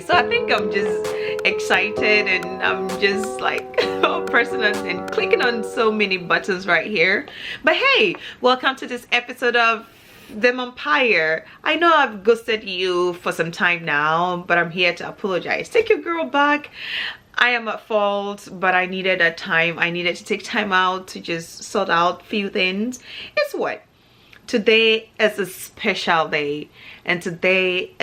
So I think I'm just excited and I'm just like pressing and clicking on so many buttons right here. But hey, welcome to this episode of The Vampire. I know I've ghosted you for some time now, but I'm here to apologize. Take your girl back. I am at fault, but I needed a time. I needed to take time out to just sort out a few things. Guess what? Today is a special day, and today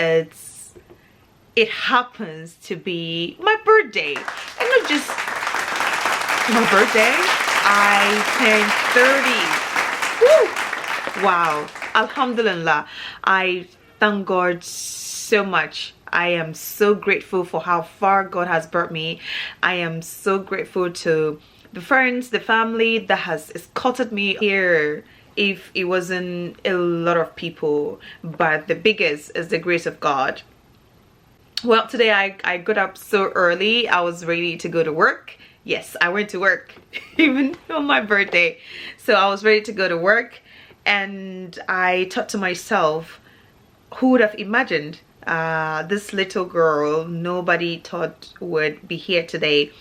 it happens to be my birthday. And not just my birthday, I turned 30. Woo! Wow. Alhamdulillah. I thank God so much. I am so grateful for how far God has brought me. I am so grateful to the friends, the family that has escorted me here. If it wasn't a lot of people, but the biggest is the grace of God. Well, today I got up so early. I was ready to go to work. Yes, I went to work even on my birthday. So I was ready to go to work, and I thought to myself, who would have imagined this little girl nobody thought would be here today.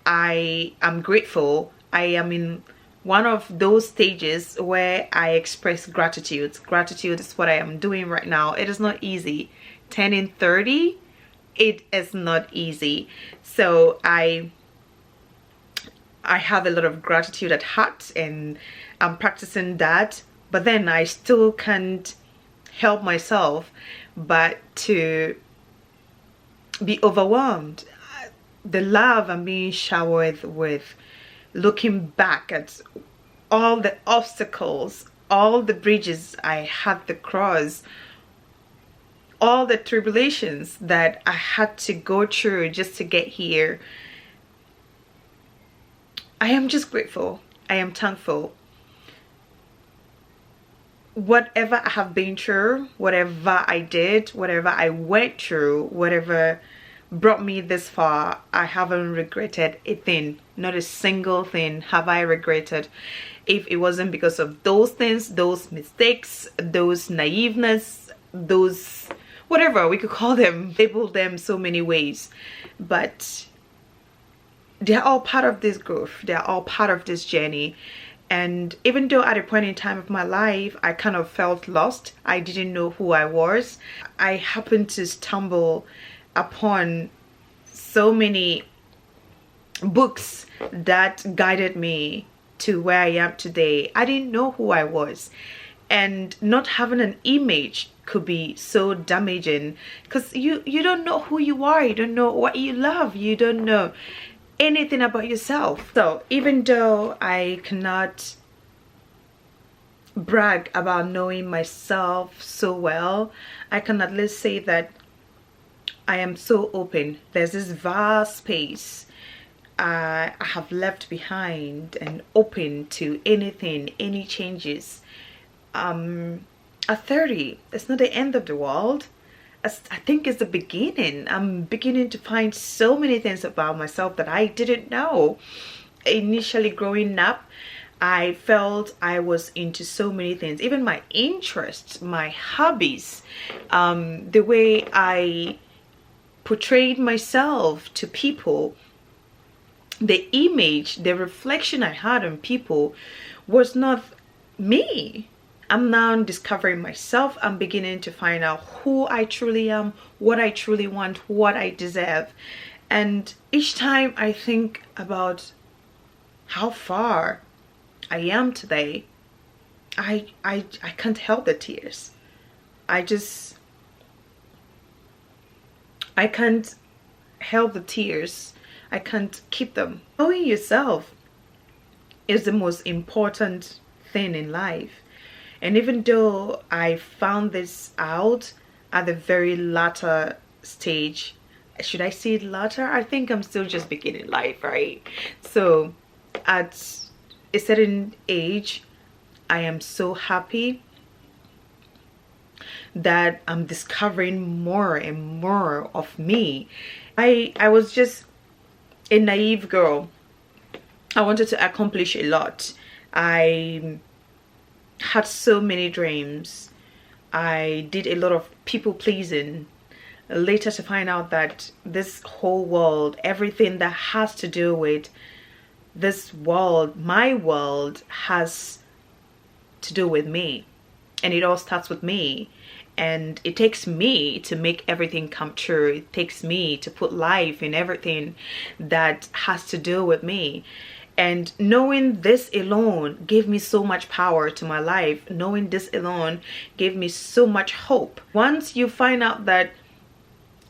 I am grateful. I am in one of those stages where I express gratitude. Gratitude is what I am doing right now. It is not easy. Turning 30, it is not easy. So I have a lot of gratitude at heart, and I'm practicing that. But then I still can't help myself but to be overwhelmed. The love I'm being showered with, looking back at all the obstacles, all the bridges I had to cross, all the tribulations that I had to go through just to get here. I am just grateful. I am thankful. Whatever I have been through, whatever I did, whatever I went through, whatever brought me this far, I haven't regretted a thing. Not a single thing have I regretted. If it wasn't because of those things, those mistakes, those naiveness, those whatever we could call them, label them so many ways, but they're all part of this growth. They're all part of this journey. And even though at a point in time of my life I kind of felt lost, I didn't know who I was, I happened to stumble upon so many books that guided me to where I am today. I didn't know who I was, and not having an image could be so damaging, because you don't know who you are, you don't know what you love, you don't know anything about yourself. So even though I cannot brag about knowing myself so well, I can at least say that I am so open. There's this vast space I have left behind and open to anything, any changes. At 30, it's not the end of the world. I think it's the beginning. I'm beginning to find so many things about myself that I didn't know. Initially growing up, I felt I was into so many things, even my interests, my hobbies, the way I portrayed myself to people, the image, the reflection I had on people was not me. I'm now discovering myself. I'm beginning to find out who I truly am, what I truly want, what I deserve. And each time I think about how far I am today, I can't help the tears. I can't help the tears. I can't keep them. Knowing yourself is the most important thing in life. And even though I found this out at the very latter stage, should I say latter? I think I'm still just beginning life, right? So at a certain age, I am so happy that I'm discovering more and more of me. I was just a naive girl. I wanted to accomplish a lot. I had so many dreams. I did a lot of people pleasing. later to find out that this whole world, everything that has to do with this world, my world, has to do with me, and it all starts with me, and it takes me to make everything come true. It takes me to put life in everything that has to do with me. And knowing this alone gave me so much power to my life. Knowing this alone gave me so much hope. Once you find out that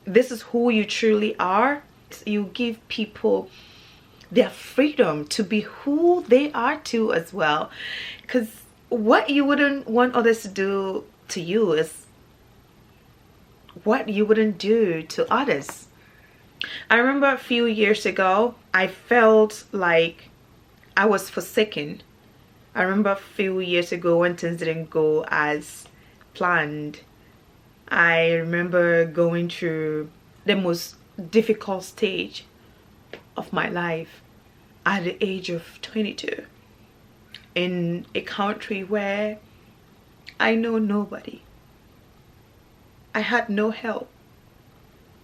this is who you truly are, you give people their freedom to be who they are too as well. Because what you wouldn't want others to do to you is what you wouldn't do to others. I remember a few years ago, I felt like I was forsaken. I remember a few years ago when things didn't go as planned. I remember going through the most difficult stage of my life at the age of 22 in a country where I know nobody. I had no help.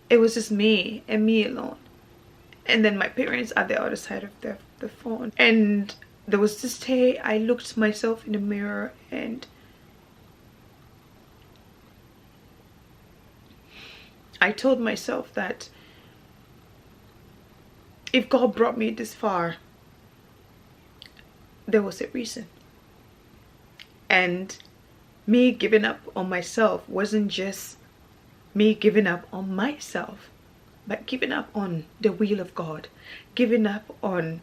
It was just me and me alone. And then my parents at the other side of the phone. And there was this day I looked myself in the mirror and I told myself that if God brought me this far, there was a reason. And me giving up on myself wasn't just me giving up on myself, but giving up on the will of God, giving up on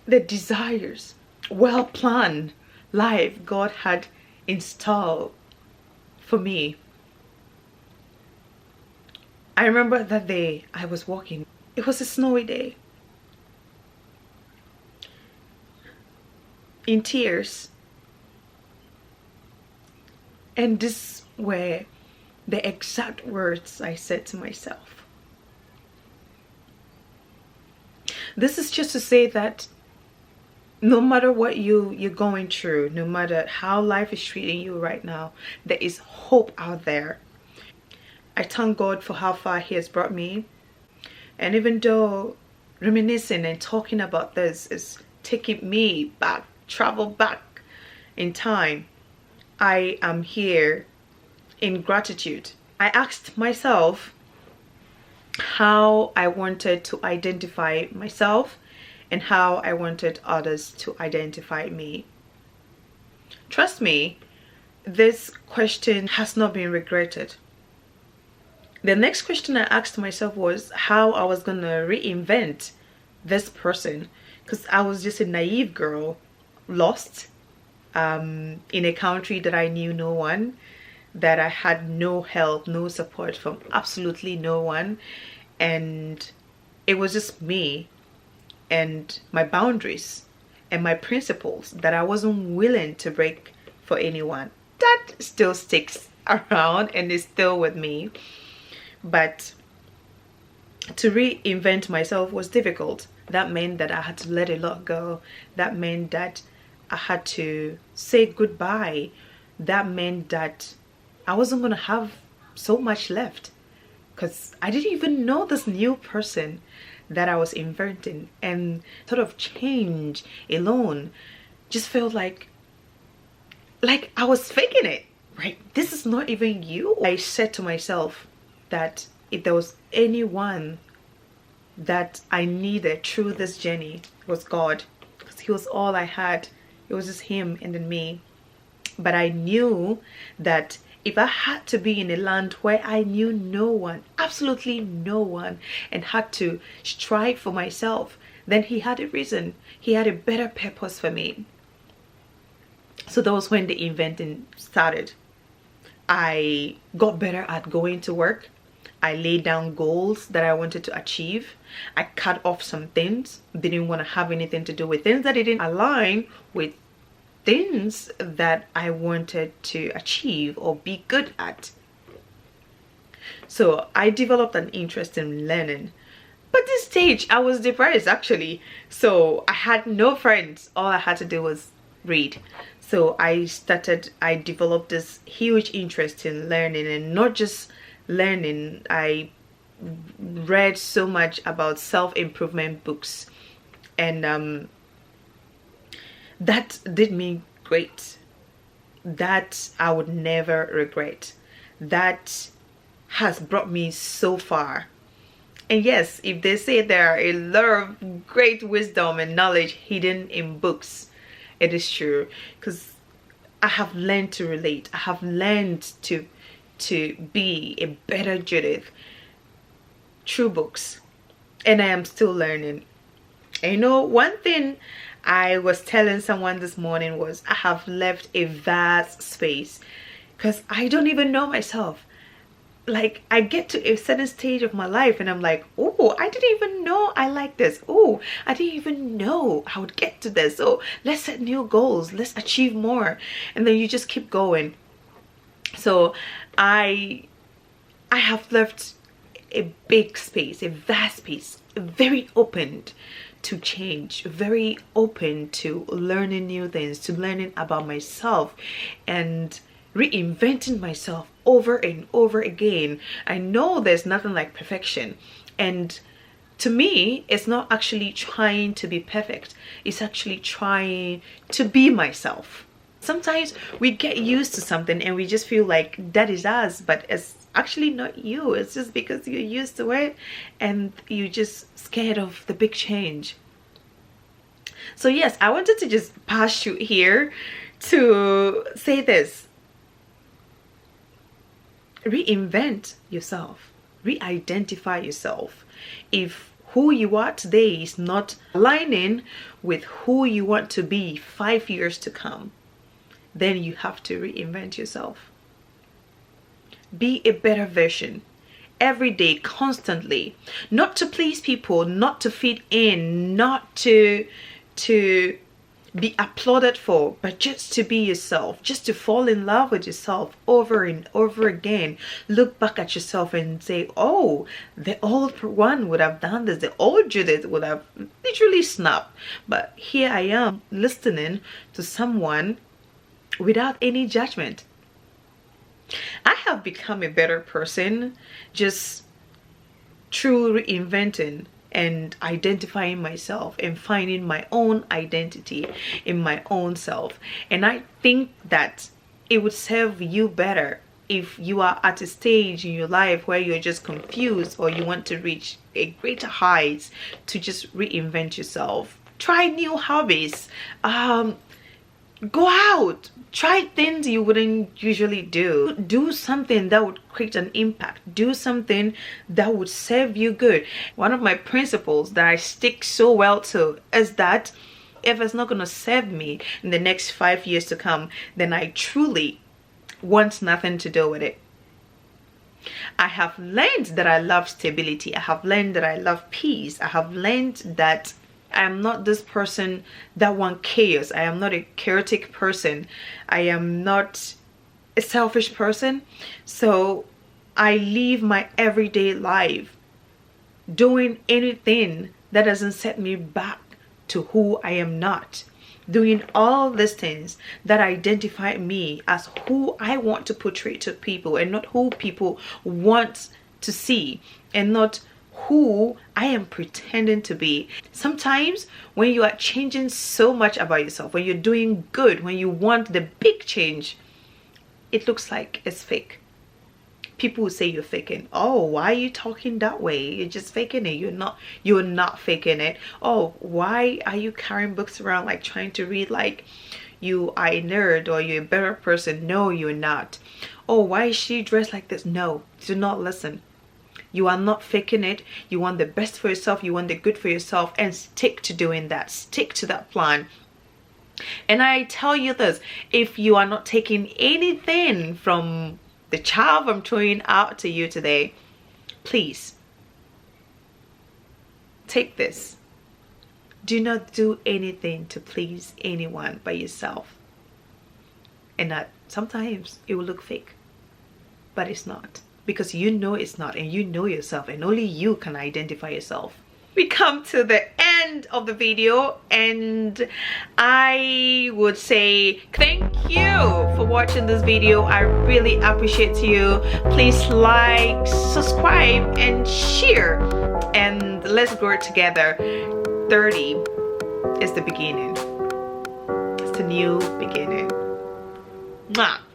the desires, well-planned life God had installed for me. I remember that day I was walking. It was a snowy day. In tears. And these were the exact words I said to myself. This is just to say that no matter what you're going through, no matter how life is treating you right now, there is hope out there. I thank God for how far He has brought me. And even though reminiscing and talking about this is taking me back, travel back in time, I am here in gratitude. I asked myself how I wanted to identify myself and how I wanted others to identify me. Trust me, this question has not been regretted. The next question I asked myself was how I was gonna reinvent this person, because I was just a naive girl, lost in a country that I knew no one, that I had no help, no support from absolutely no one, and it was just me and my boundaries and my principles that I wasn't willing to break for anyone. That still sticks around and is still with me. But to reinvent myself was difficult. That meant that I had to let a lot go. That meant that I had to say goodbye. That meant that I wasn't going to have so much left, because I didn't even know this new person that I was inventing, and sort of change alone just felt like I was faking it, right? This is not even you. I said to myself that if there was anyone that I needed through this journey, it was God, because He was all I had. It was just Him and then me. But I knew that if I had to be in a land where I knew no one, absolutely no one, and had to strive for myself, then He had a reason. He had a better purpose for me. So that was when the inventing started. I got better at going to work. I laid down goals that I wanted to achieve. I cut off some things. Didn't want to have anything to do with things that didn't align with things that I wanted to achieve or be good at. So I developed an interest in learning. But this stage I was depressed actually. So I had no friends. All I had to do was read. So I developed this huge interest in learning, and not just learning. I read so much about self-improvement books, and that did me great. That I would never regret. That has brought me so far. And yes, if they say there are a lot of great wisdom and knowledge hidden in books, it is true, because I have learned to relate. I have learned to be a better Judith through books, and I am still learning. And you know, one thing I was telling someone this morning was I have left a vast space, because I don't even know myself. Like, I get to a certain stage of my life and I'm like, oh, I didn't even know I like this. Oh, I didn't even know I would get to this. So let's set new goals, let's achieve more, and then you just keep going. So I have left a big space, a vast space, very open to change, very open to learning new things, to learning about myself and reinventing myself over and over again. I know there's nothing like perfection, and to me it's not actually trying to be perfect, it's actually trying to be myself. Sometimes we get used to something and we just feel like that is us, but it's actually not you. It's just because you're used to it and you're just scared of the big change. So yes, I wanted to just pass you here to say this: reinvent yourself, re-identify yourself. If who you are today is not aligning with who you want to be 5 years to come, then you have to reinvent yourself. Be a better version every day, constantly, not to please people, not to fit in, not to be applauded for, but just to be yourself, just to fall in love with yourself over and over again. Look back at yourself and say, oh, the old one would have done this, the old Judith would have literally snapped, but here I am listening to someone without any judgment. I have become a better person just through reinventing and identifying myself and finding my own identity in my own self. And I think that it would serve you better if you are at a stage in your life where you're just confused or you want to reach a greater heights, to just reinvent yourself. Try new hobbies, go out, try things you wouldn't usually do something that would create an impact, do something that would serve you good. One of my principles that I stick so well to is that if it's not going to serve me in the next 5 years to come, then I truly want nothing to do with it. I have learned that I love stability, I have learned that I love peace, I have learned that I am not this person that wants chaos. I am not a chaotic person. I am not a selfish person. So I live my everyday life doing anything that doesn't set me back to who I am not. Doing all these things that identify me as who I want to portray to people, and not who people want to see, and not who I am pretending to be. Sometimes when you are changing so much about yourself, when you're doing good, when you want the big change, it looks like it's fake. People will say you're faking. Oh, why are you talking that way? You're just faking it. You're not faking it. Oh, why are you carrying books around like trying to read like you are a nerd or you're a better person? No, you're not. Oh, why is she dressed like this? No, do not listen. You are not faking it. You want the best for yourself. You want the good for yourself, and stick to doing that. Stick to that plan. And I tell you this, if you are not taking anything from the child I'm throwing out to you today, please take this. Do not do anything to please anyone but yourself. And that sometimes it will look fake, but it's not. Because you know it's not, and you know yourself, and only you can identify yourself. we come to the end of the video, and I would say thank you for watching this video. I really appreciate you. Please like, subscribe, and share, and let's grow together. 30 is the beginning. It's the new beginning. Mwah.